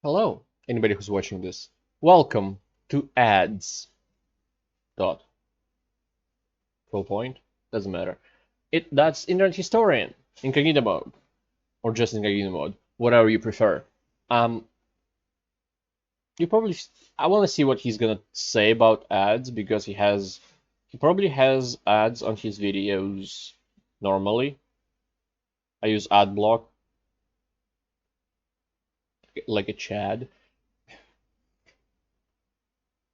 Hello, anybody who's watching this. Welcome to ads. Dot. Full point? Doesn't matter. That's Internet Historian, incognito mode, or just incognito mode, whatever you prefer. Um, you probably I want to see what he's gonna say about ads because he probably has ads on his videos normally. I use ad block like a Chad.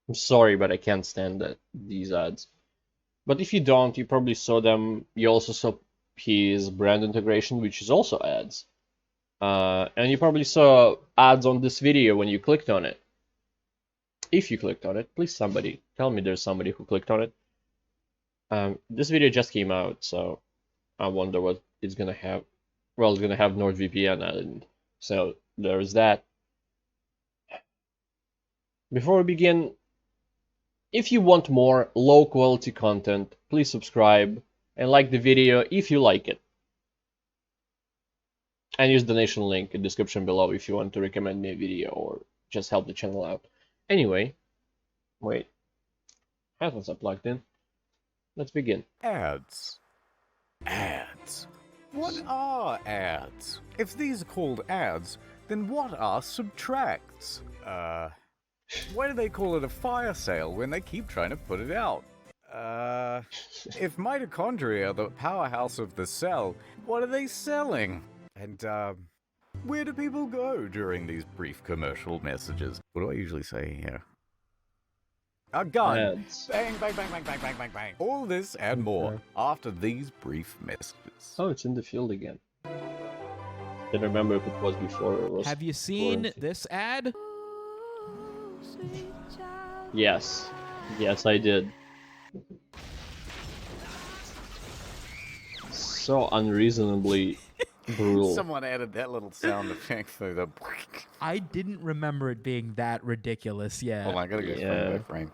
I'm sorry, but I can't stand these ads. But if you don't, you probably saw them. You also saw his brand integration, which is also ads. And you probably saw ads on this video when you clicked on it. If you clicked on it, please somebody tell me there's somebody who clicked on it. This video just came out, so I wonder what it's gonna have. Well, it's gonna have NordVPN added, so there's that. Before we begin, if you want more low quality content, please subscribe and like the video if you like it. And use the donation link in the description below if you want to recommend me a video or just help the channel out. Anyway, wait, headphones are plugged in. Let's begin. Ads. Ads. What are ads? If these are called ads, then what are subtracts? Why do they call it a fire sale when they keep trying to put it out? If mitochondria are the powerhouse of the cell, what are they selling? And, where do people go during these brief commercial messages? What do I usually say here? A gun! Ads. Bang, bang, bang, bang, bang, bang, bang, bang. All this and more after these brief messages. Oh, it's in the field again. Didn't remember if it was before or was. Have you seen this ad? Yes. Yes, I did. So unreasonably brutal. Someone added that little sound effect through the. I didn't remember it being that ridiculous. Yeah. Hold on, I gotta go frame by frame.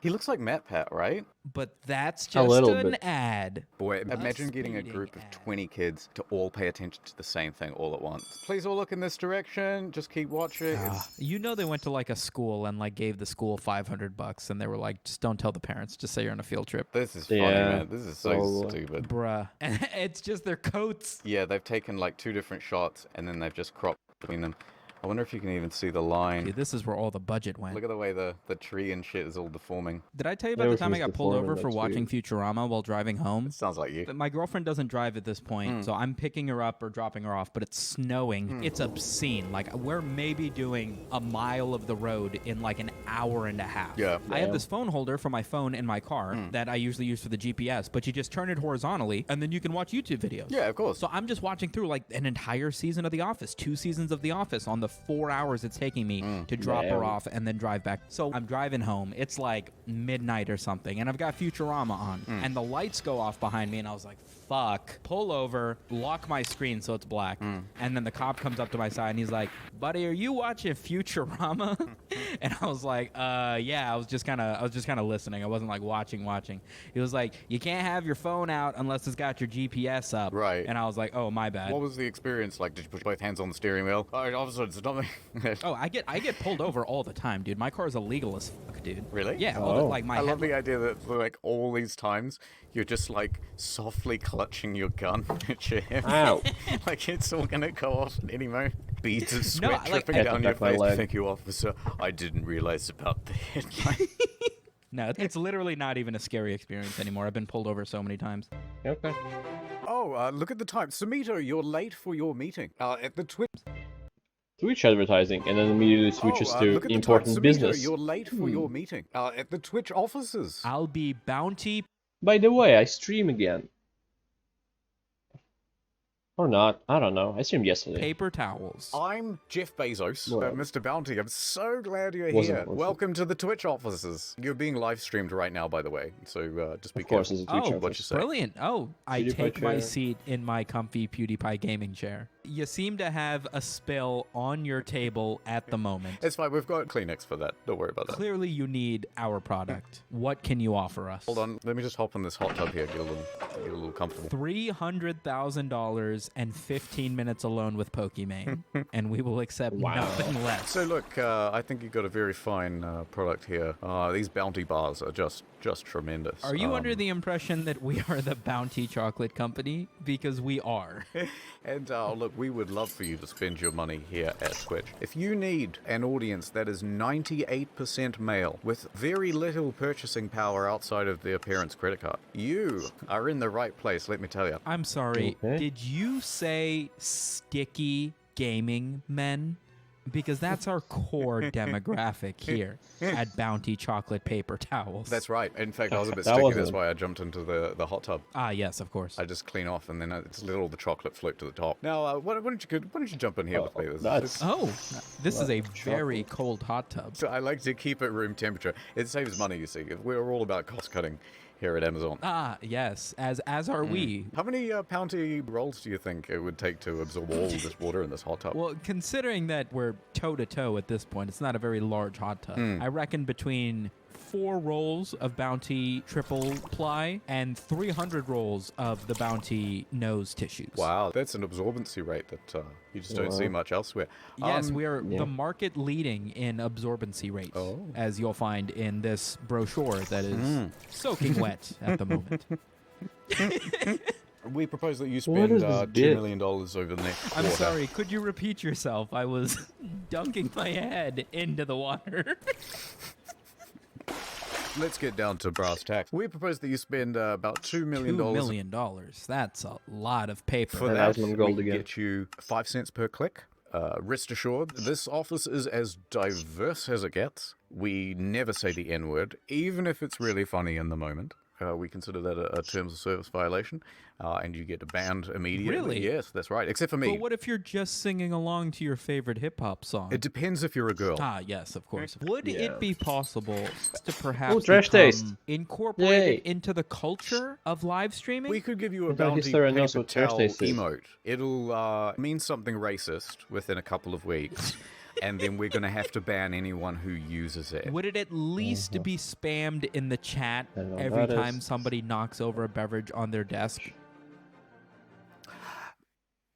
He looks like Matt Pat, right? But that's A just little an bit. ad. Boy, imagine getting a speeding group of ad. 20 kids to all pay attention to the same thing all at once. Please all look in this direction. Just keep watching. You know they went to like a school and like gave the school $500 and they were like, just don't tell the parents. Just say you're on a field trip. This is funny, Yeah, man. This is so totally. stupid. Bruh. And it's just their coats. Yeah, they've taken like 2 different shots and then they've just cropped between them. I wonder if you can even see the line. Dude, this is where all the budget went. Look at the way the tree and shit is all deforming. Did I tell you about the time I Everything's got pulled deforming, over for that's watching weird. Futurama while driving home? It sounds like you. But my girlfriend doesn't drive at this point, so I'm picking her up or dropping her off, but it's snowing. It's obscene. Like, we're maybe doing a mile of the road in like an hour and a half. Yeah. I have this phone holder for my phone in my car that I usually use for the GPS, but you just turn it horizontally, and then you can watch YouTube videos. Yeah, of course. So I'm just watching through like an entire season of The Office, 2 seasons of The Office on the 4 hours it's taking me to drop her Damn. off and then drive back. So I'm driving home. It's like midnight or something, and I've got Futurama on, and the lights go off behind me, and I was like, fuck. Pull over, lock my screen so it's black, and then the cop comes up to my side, and he's like, buddy, are you watching Futurama? And I was like, yeah, I was just kind of listening. I wasn't like watching. He was like, you can't have your phone out unless it's got your GPS up. Right. And I was like, oh, my bad. What was the experience like? Did you put both hands on the steering wheel? Alright, officer, it's not me. Oh, I get pulled over all the time, dude. My car is illegal as fuck, dude. Really? Yeah. Oh. Like my I love headlight- the idea that for like all these times you're just like softly clutching your gun at your hip. Ow. Like it's all gonna go off at any moment. Beads of No, sweat I like- dripping I had to down your duck my face. leg. Thank you, officer. I didn't realize about the headlight. No, it's literally not even a scary experience anymore. I've been pulled over so many times. Okay. Oh, look at the time. Samito, you're late for your meeting. At the Twitch. Twitch advertising, and then immediately switches to look at the important time. business. Samito, you're late for your meeting. At the Twitch offices. I'll be bounty. By the way, I stream again. Or not. I don't know. I streamed yesterday. Paper towels. I'm Jeff Bezos, Well, Mr. Bounty. I'm so glad you're wasn't here. worth it. Welcome to the Twitch offices. You're being live streamed right now, by the way, so just be Of course, careful. it's a Twitch Oh, office. what you say. Brilliant. Oh, I PewDiePie take my chair. seat in my comfy PewDiePie gaming chair. You seem to have a spill on your table at the moment. It's fine. We've got Kleenex for that. Don't worry about that. Clearly, you need our product. What can you offer us? Hold on. Let me just hop in this hot tub here, Gildan. get a little comfortable. $300,000 and 15 minutes alone with Pokimane, and we will accept nothing less. So look, I think you've got a very fine product here. These bounty bars are just tremendous. Are you under the impression that we are the Bounty Chocolate Company? Because we are. And look, we would love for you to spend your money here at Twitch. If you need an audience that is 98% male with very little purchasing power outside of their parents' credit card, you are in the right place, let me tell you. I'm sorry, Okay. did you say sticky gaming men? Because that's our core demographic here at Bounty Chocolate Paper Towels. That's right. In fact, I was a bit That sticky. wasn't- That's why I jumped into the hot tub. Ah, yes, of course. I just clean off, and then it's let all the chocolate float to the top. Now, why don't you jump in here with me? That's Oh, this is a Chocolate. very cold hot tub. So I like to keep it room temperature. It saves money, you see. We're all about cost cutting here at Amazon. Ah, yes, as are we. How many bounty rolls do you think it would take to absorb all this water in this hot tub? Well, considering that we're toe-to-toe at this point, it's not a very large hot tub. I reckon between 4 rolls of Bounty triple ply and 300 rolls of the Bounty nose tissues. Wow, that's an absorbency rate that you just don't see much elsewhere. Yes, we are the market leading in absorbency rate, as you'll find in this brochure that is soaking wet at the moment. We propose that you What spend is this $2 bit? million over the next I'm quarter. sorry, could you repeat yourself? I was dunking my head into the water. Let's get down to brass tacks. We propose that you spend about $2 million. $2 million. That's a lot of paper. For And that, Asmund Gold we again. get you 5 cents per click. Rest assured, this office is as diverse as it gets. We never say the N-word, even if it's really funny in the moment. We consider that a terms of service violation, and you get banned immediately. Really? Yes, that's right. Except for me. But what if you're just singing along to your favorite hip-hop song? It depends if you're a girl. Ah, yes, of course. Would Yeah. it be possible to perhaps Ooh, trash taste. incorporate Yay. it into the culture of live streaming? We could give you a Don't bounty history knows paper what trash towel taste is. emote. It'll mean something racist within a couple of weeks, and then we're going to have to ban anyone who uses it. Would it at least be spammed in the chat I know every that time is. somebody knocks over a beverage on their desk?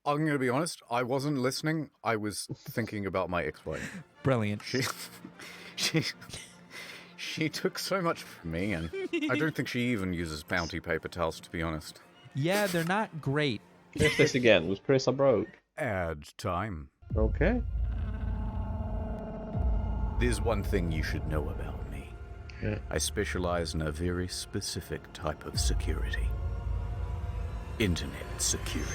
I'm going to be honest, I wasn't listening. I was thinking about my ex-wife. Brilliant. She took so much from me, and I don't think she even uses bounty paper towels, to be honest. Yeah, they're not great. Here's this again with Chris Abroad. Ad time. Okay. There's one thing you should know about me. Yeah. I specialize in a very specific type of security. Internet security.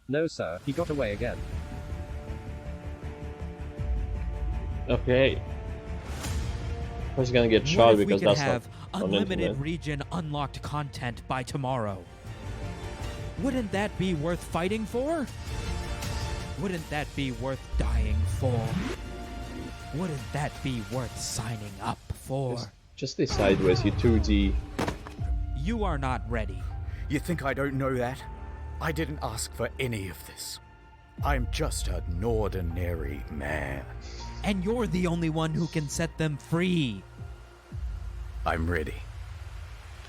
No, sir, he got away again. Okay. Who's gonna get What shot if we because could that's have not on unlimited internet? region unlocked content by tomorrow? Wouldn't that be worth fighting for? Wouldn't that be worth dying for? Wouldn't that be worth signing up for? Just stay sideways, you 2D. You are not ready. You think I don't know that? I didn't ask for any of this. I'm just an ordinary man. And you're the only one who can set them free. I'm ready.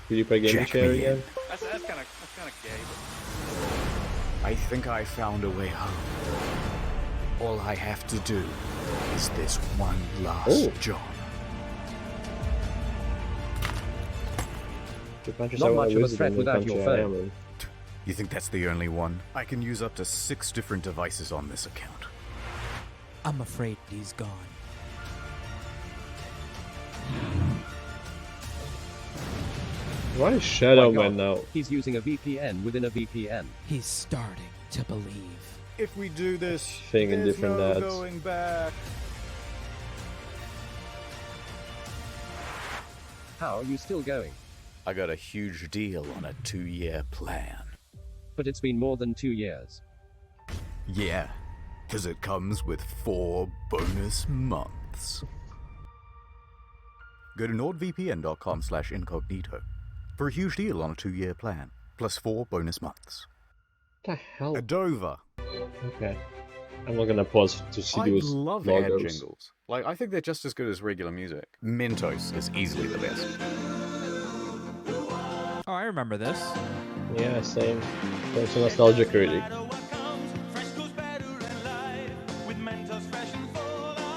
PewDiePie gaming Jack chair me in. again. That's kind of gay. I think I found a way home. All I have to do is this one last Oh. job. Two punches Not I wanna much of a visit threat and without punch your I phone. am in. You think that's the only one? I can use up to 6 different devices on this account. I'm afraid he's gone. What is Shadow My Man God. now? He's using a VPN within a VPN. He's starting to believe. If we do this, Thing in there's different no ads. going back. How are you still going? I got a huge deal on a 2-year plan. But it's been more than 2 years. Yeah, because it comes with 4 bonus months. Go to nordvpn.com/incognito for a huge deal on a 2-year plan, plus 4 bonus months. What the hell? Adova. Okay. I'm not gonna pause to see I those love ad logos. jingles. Like, I think they're just as good as regular music. Mentos is easily the best. Oh, I remember this. Yeah, same. It's a nostalgia critic.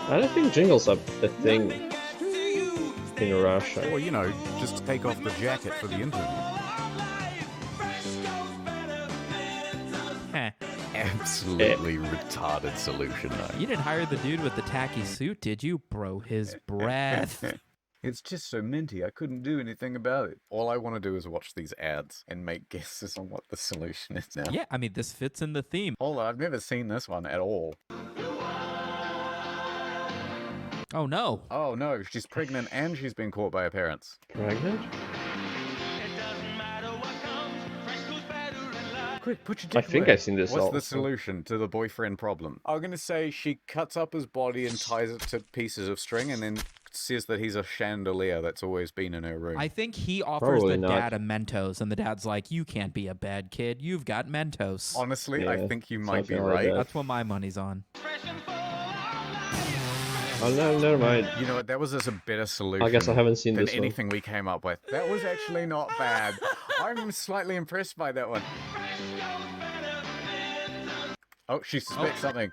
I don't think jingles are a thing in Russia. Or, you know, just take off the jacket for the interview. Heh. Absolutely retarded solution, though. You didn't hire the dude with the tacky suit, did you? Bro, his breath. It's just so minty, I couldn't do anything about it. All I want to do is watch these ads and make guesses on what the solution is now. Yeah, I mean, this fits in the theme. Hold on, I've never seen this one at all. Oh, no. Oh no, she's pregnant and she's been caught by her parents. Pregnant? Quick, put your I dick think away. I've seen this What's also. the solution to the boyfriend problem? I'm gonna say she cuts up his body and ties it to pieces of string and then says that he's a chandelier that's always been in her room. I think he offers Probably the not. dad a Mentos, and the dad's like, you can't be a bad kid. You've got Mentos. Honestly, I Yeah, think you might be something like right. that. That's what my money's on. Oh no, never mind. You know what? That was just a better solution. I guess I haven't seen than this one. anything we came up with. That was actually not bad. I'm slightly impressed by that one. Oh, she suspects something.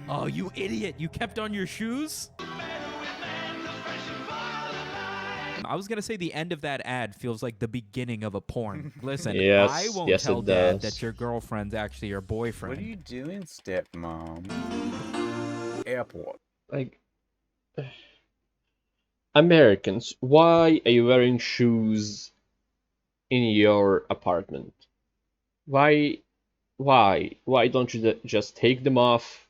Oh, you idiot. You kept on your shoes? I was going to say the end of that ad feels like the beginning of a porn. Listen, Yes, I won't yes, tell it Dad does. that your girlfriend's actually your boyfriend. What are you doing, stepmom? Airport. Like, Americans, why are you wearing shoes in your apartment? Why don't you just take them off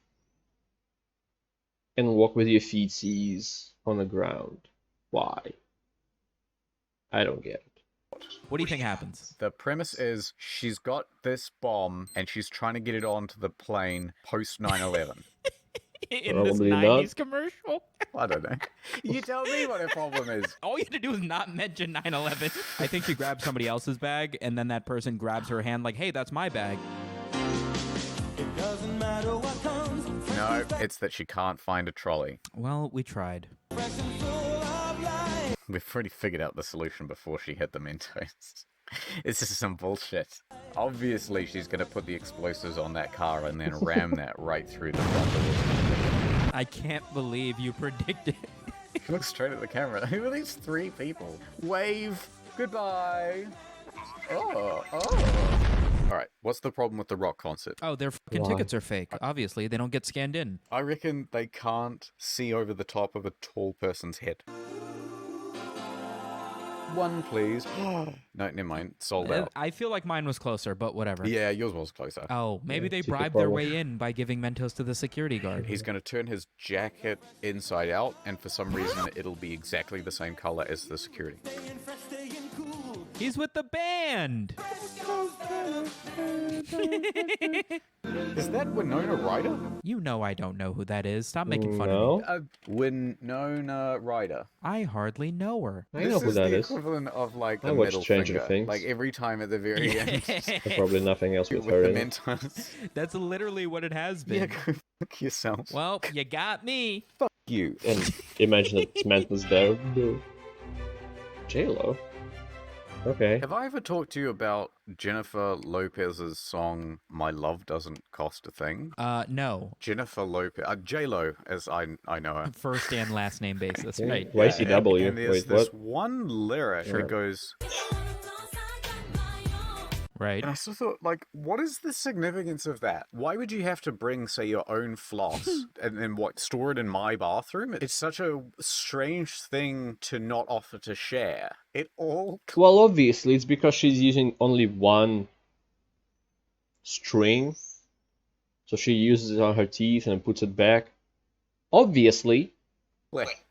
and walk with your feetsies on the ground? Why? I don't get it. What do you think happens? The premise is she's got this bomb and she's trying to get it onto the plane post 9/11. In this Probably 90s not. commercial? I don't know. You tell me what her problem is. All you had to do is not mention 9/11. I think she grabs somebody else's bag, and then that person grabs her hand like, hey, that's my bag. No, it's that she can't find a trolley. Well, we tried. We've already figured out the solution before she hit the Mentos. It's just some bullshit. Obviously, she's going to put the explosives on that car and then ram that right through the front door. I can't believe you predicted. Look straight at the camera. Who are these three people? Wave. Goodbye. Oh. Alright, what's the problem with the rock concert? Oh, their fucking Why? tickets are fake. Obviously, they don't get scanned in. I reckon they can't see over the top of a tall person's head. One, please. No, never mind. Sold out. I feel like mine was closer, but whatever. Yeah, yours was closer. Oh, maybe Yeah, they ticket bribed their problem. way in by giving Mentos to the security guard. He's going to turn his jacket inside out, and for some reason, it'll be exactly the same color as the security. He's with the band. Is that Winona Ryder? You know I don't know who that is. Stop making fun of me. No, Winona Ryder. I hardly know her. I know who that the is. equivalent of like I the watched middle Stranger finger. Things. Like every time at the very end. There's probably nothing else with with her the in it. Mentos. That's literally what it has Yeah, been. go fuck yourself. Well, you got me. Fuck you. And imagine that Mentos there. J-Lo. Okay. Have I ever talked to you about Jennifer Lopez's song "My Love Doesn't Cost a Thing"? No. Jennifer Lopez, J-Lo, as I know her. First and last name basis, Yeah. right? YCW. And there's Wait, this what? one lyric Yeah. that goes, Right. and I sort of thought, like, what is the significance of that? Why would you have to bring, say, your own floss and then store it in my bathroom? It's such a strange thing to not offer to share. It all Well, obviously, it's because she's using only one string. So she uses it on her teeth and puts it back. Obviously. clicked.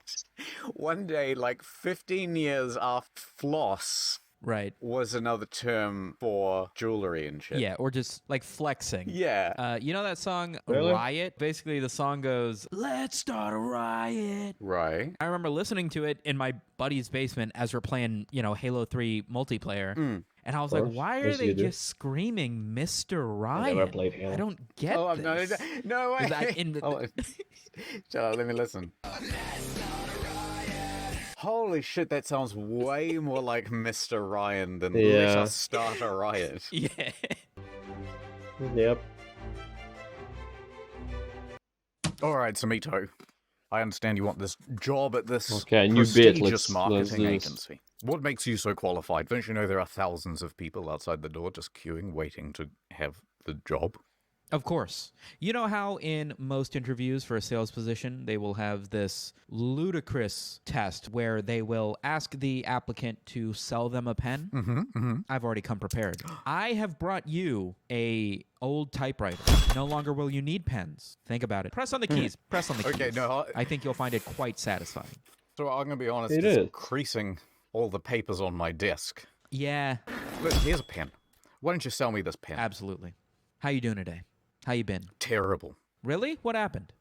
One day, like 15 years after floss Right. was another term for jewelry and shit. Yeah, or just like flexing. Yeah. You know that song Really? Riot? Basically, the song goes, "Let's start a riot." Right. I remember listening to it in my buddy's basement as we're playing, Halo 3 multiplayer. And I was like, course, why are as they you do. just screaming Mr. I Riot? never played Halo. I don't get Oh, this. no way. Is that in the- Shut up, let me listen. Holy shit, that sounds way more like Mr. Ryan than Yeah. Let Us Start a Riot. Yeah. Yep. Alright, Samito. I understand you want this job at this Okay, a new bit. prestigious Let's marketing do this. agency. What makes you so qualified? Don't you know there are thousands of people outside the door just queuing, waiting to have the job? Of course. You know how in most interviews for a sales position, they will have this ludicrous test where they will ask the applicant to sell them a pen? I've already come prepared. I have brought you a old typewriter. No longer will you need pens. Think about it. Press on the keys. Press on the keys. Okay, no, I think you'll find it quite satisfying. So I'm gonna be honest, It it's is. increasing all the papers on my desk. Yeah, Look, here's a pen. Why don't you sell me this pen? absolutely. How you doing today? How you been? Terrible. Really? What happened?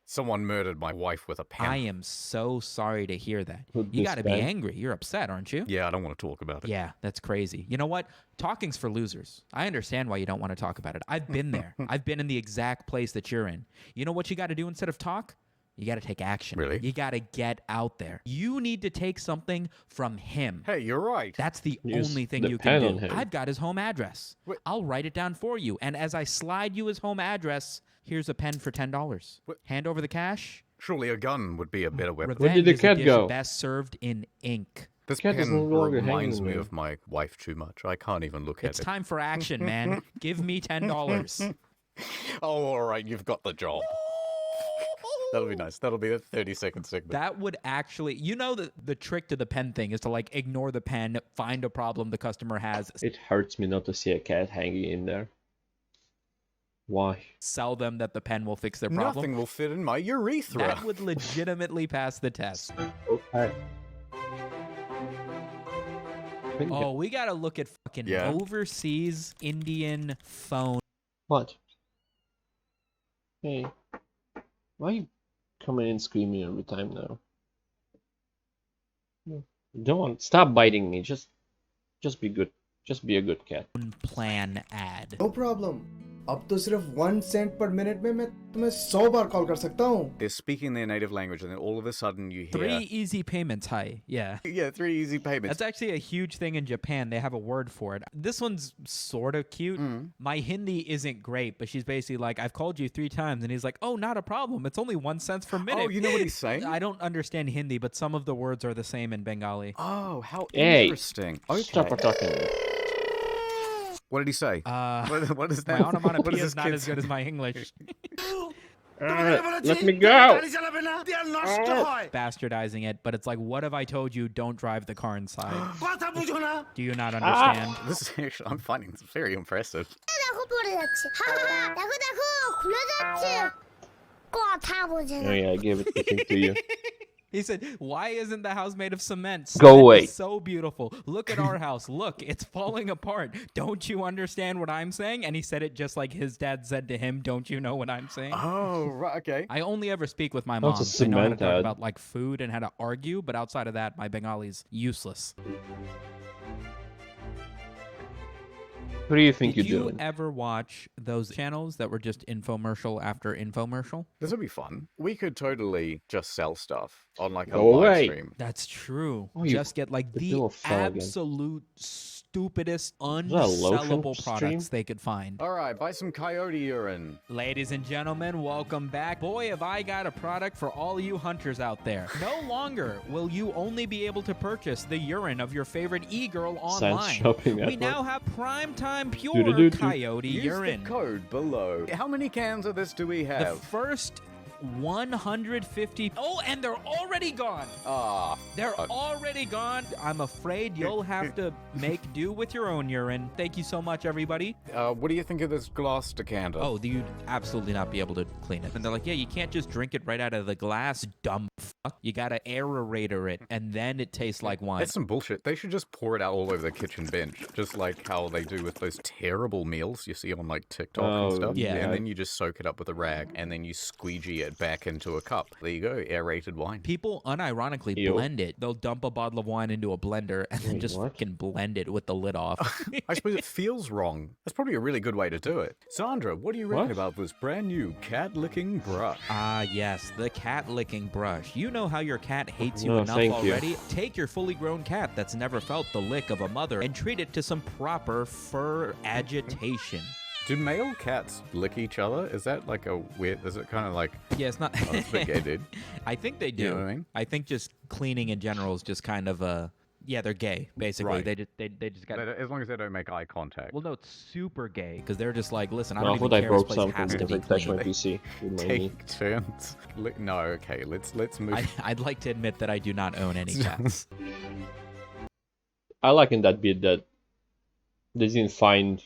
Someone murdered my wife with a pen. I am so sorry to hear that. With You this got to be guy? angry. You're upset, aren't you? Yeah, I don't want to talk about it. Yeah, that's crazy. You know what? Talking's for losers. I understand why you don't want to talk about it. I've been there. I've been in the exact place that you're in. You know what you got to do instead of talk? You got to take action. Really? You got to get out there. You need to take something from him. Hey, you're right. That's the Use only thing the you can pen on do. him. I've got his home address. Wait. I'll write it down for you. And as I slide you his home address, here's a pen for $10. What? Hand over the cash. Surely a gun would be a better weapon. Revenge did the is a cat dish go? best served in ink. This cat is pen no longer reminds hanging me there. of my wife too much. I can't even look It's at it. time for action, man. Give me $10. Oh, all right, you've got the job. That'll be nice. That'll be a 30-second segment. That would actually, you know, the trick to the pen thing is to like ignore the pen, find a problem the customer has, It hurts me not to see a cat hanging in there. Why? sell them that the pen will fix their problem. Nothing will fit in my urethra. That would legitimately pass the test. Okay. Oh, we gotta look at fucking Yeah. overseas Indian phone. What? Hey. Why are you coming in screaming every time now? Don't want. Stop biting me. Just be good. Just be a good cat. Plan ad. No problem अब तो सिर्फ 1 Saint पर minute में मैं तुम्हें 100 बार call कर सकता हूँ They're speaking their native language, and then all of a sudden you hear... 3 easy payments. Hi. Yeah. Yeah, 3 easy payments. That's actually a huge thing in Japan. They have a word for it. This one's sort of cute. My Hindi isn't great, but she's basically like, I've called you 3 times. And he's like, oh, not a problem. It's only 1 cent per minute. Oh, you know what he's saying? I don't understand Hindi, but some of the words are the same in Bengali. Oh, how Hey, interesting. Okay. Stop attacking me. What did he say? What is My that? onomatopoeia What is this not kid as good say? as my English. Let me go! Bastardizing it, but it's like, what if I told you don't drive the car inside? Do you not understand? This is actually, I'm finding this very impressive. দেখো পড়ে যাচ্ছে দেখো দেখো খুলে যাচ্ছে কথা বোঝে না Oh yeah, I gave it the thing to you. He said, why isn't the house made of cement? Go Cement away. is so beautiful. Look at our house. Look, it's falling apart. Don't you understand what I'm saying? And he said it just like his dad said to him, don't you know what I'm saying? Oh, right, okay. I only ever speak with my That's mom. a So I know how to cement talk ad. about like food and how to argue, but outside of that, my Bengali's useless. What do you think Did you're you doing? ever watch those channels that were just infomercial after infomercial? This would be fun. We could totally just sell stuff on like a Go live away. stream. That's true. Oh, you- Just get like the the bill of fog again. absolute stupidest, that a lotion unsellable Oh, products stream? they could find. All right, buy some coyote urine. Ladies and gentlemen, welcome back. Boy, have I got a product for all you hunters out there. No longer will you only be able to purchase the urine of your favorite e-girl Sans online. shopping We network. now have primetime pure Do-do-do-do. coyote Use urine. the code below. How many cans of this do we The have? first 150. Oh, and they're already gone. Ah, They're already gone. I'm afraid you'll have to make do with your own urine. Thank you so much, everybody. what do you think of this glass decanter? Oh, you'd absolutely not be able to clean it. And they're like, yeah, you can't just drink it right out of the glass, dumb fuck. You gotta aerator it, and then it tastes like wine. That's some bullshit. They should just pour it out all over the kitchen bench, just like how they do with those terrible meals you see on like TikTok and Oh, stuff. yeah. And then you just soak it up with a rag, and then you squeegee it back into a cup. There you go, aerated wine. People unironically Ew. blend it. They'll dump a bottle of wine into a blender and then Wait, just what? fucking blend it with the lid off. I suppose it feels wrong. That's probably a really good way to do it. Sandra, what do you reckon What? about this brand new cat licking brush? Ah, yes, the cat licking brush. you know how your cat hates you No, enough thank you. already? Take your fully grown cat that's never felt the lick of a mother and treat it to some proper fur agitation. Do male cats lick each other? Is that like a weird? Is it kind of like? Yeah, it's not. Oh, that's a bit gay, dude. I think they do. You know what I mean? I think just cleaning in general is just kind of yeah, they're gay basically. Right. They just got. As long as they don't make eye contact. Well, no, it's super gay because they're just like, listen, I No, don't I even thought I care. broke This place something has to because be I touched my clean. PC with my knee. Take turns. No, okay. Let's move. I'd like to admit that I do not own any cats. I like in that bit that they didn't find,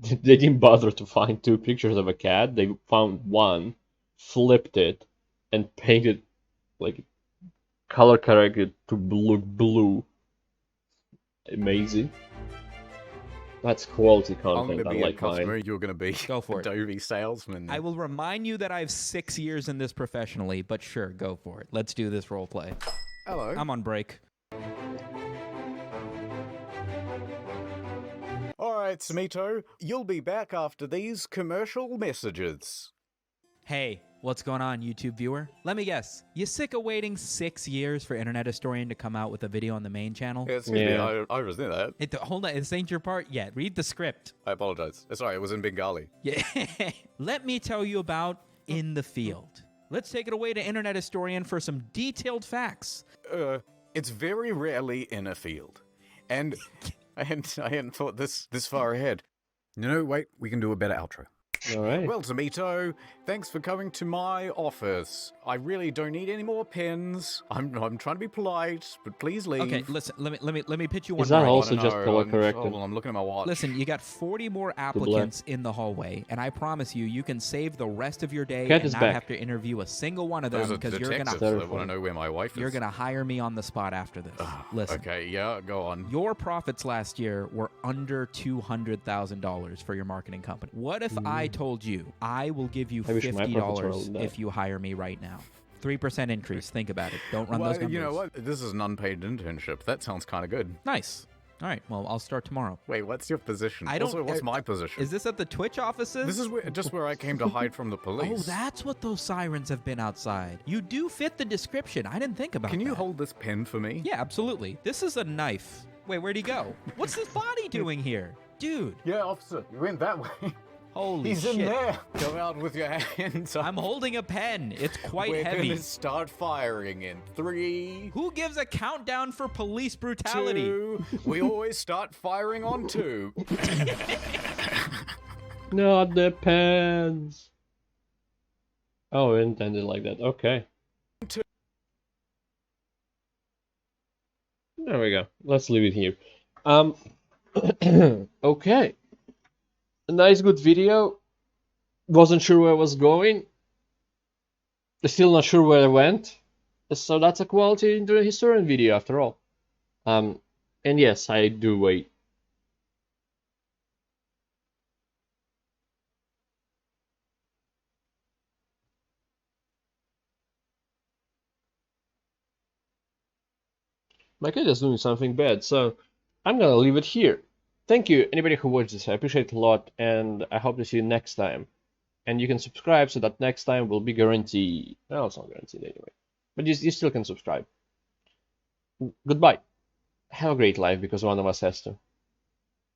they didn't bother to find two pictures of a cat. They found one, flipped it, and painted, like, color corrected to look blue. Amazing. That's quality I'm going content, to be a unlike customer. mine. You're going to be Go for it. Adobe salesman. I will remind you that I have 6 years in this professionally, but sure, go for it. Let's do this role play. Hello. I'm on break. All right, Smito. You'll be back after these commercial messages. Hey, what's going on, YouTube viewer? Let me guess. You sick of waiting 6 years for Internet Historian to come out with a video on the main channel? Yeah, excuse me. Yeah. I was near that. Hold on, this ain't your part yet. Read the script. I apologize. Sorry, it was in Bengali. Yeah. Let me tell you about In the Field. Let's take it away to Internet Historian for some detailed facts. It's very rarely in a field, and I hadn't thought this far ahead. No, wait. We can do a better outro. Alright. Well, Tomito, thanks for coming to my office. I really don't need any more pens. I'm trying to be polite, but please leave. Okay, listen, let me pitch you one Is that right. also No, just color I'm- corrected? Hold on, I'm looking at my watch. Listen, you got 40 more applicants in the hallway, and I promise you, you can save the rest of your day Cat and is not back. have to interview a single one of Those them are because you're detectives gonna that want to know where my wife is. you're gonna hire me on the spot after this. Listen, Okay, yeah, go on. your profits last year were under $200,000 for your marketing company. What if I told you I will give you I wish my profits were $50 that. if you hire me right now? 3% increase. Think about it. Don't run Well, those numbers. you know what? This is an unpaid internship. That sounds kind of good. Nice. All right. Well, I'll start tomorrow. Wait, what's your position? I don't- Also, what's my position? Is this at the Twitch offices? This is just where I came to hide from the police. Oh, that's what those sirens have been outside. You do fit the description. I didn't think about Can you that. hold this pen for me? Yeah, absolutely. This is a knife. Wait, where'd he go? What's this body doing here? Dude, Yeah, officer, you went that way. holy He's shit. in there. Go out with your hands up. I'm holding a pen. It's quite We're heavy. gonna start firing in 3, Who gives a countdown for police brutality? 2. We always start firing on 2. Not the pens. Oh, intended like that. Okay. There we go. Let's leave it here. Okay. A nice, good video. Wasn't sure where I was going. Still not sure where I went. So that's a quality into a historian video after all. And yes, I do wait. My cat is doing something bad, so I'm gonna leave it here. Thank you, anybody who watched this. I appreciate it a lot, and I hope to see you next time. And you can subscribe so that next time will be guaranteed. Well, it's not guaranteed anyway. But you still can subscribe. Goodbye. Have a great life, because one of us has to.